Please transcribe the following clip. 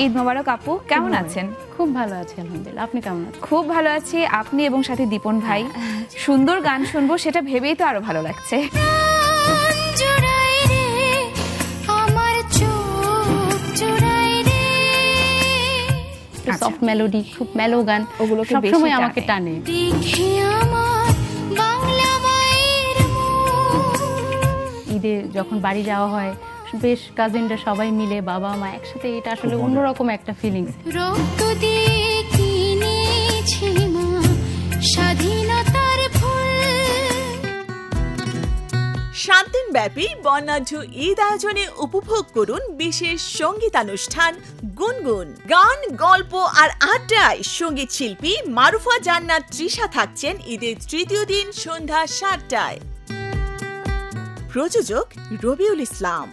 ঈদ মোবারক আপু, কেমন আছেন? খুব ভালো আছি আলহামদুলিল্লাহ। আপনি কেমন আছেন? খুব ভালো আছি। আপনি এবং সাথে দীপন ভাই সুন্দর গান শুনবো, সেটা ভেবেই তো আরো ভালো লাগছে। সফট মেলোডি, খুব মেলো গান, ওগুলোকে বেশি সবসময় আমাকে টানে। ঈদে যখন বাড়ি যাওয়া হয়, বেশ কাজিনরা সবাই মিলে বাবা মা একসাথে, এটা আসলে অন্যরকম একটা ফিলিংস। রক্ত দিয়ে কিনেছি মা স্বাধীনতার ফুল। 7 দিনব্যাপী বর্ণাঢ্য ঈদ আয়োজনে উপভোগ করুন বিশেষ সঙ্গীতানুষ্ঠান গুনগুন। গান, গল্প আর আড্ডায় সঙ্গীত শিল্পী মারুফা জান্নাত তৃষা থাকছেন ঈদের তৃতীয় দিন সন্ধ্যা 7টায়। প্রযোজক রবিউল ইসলাম।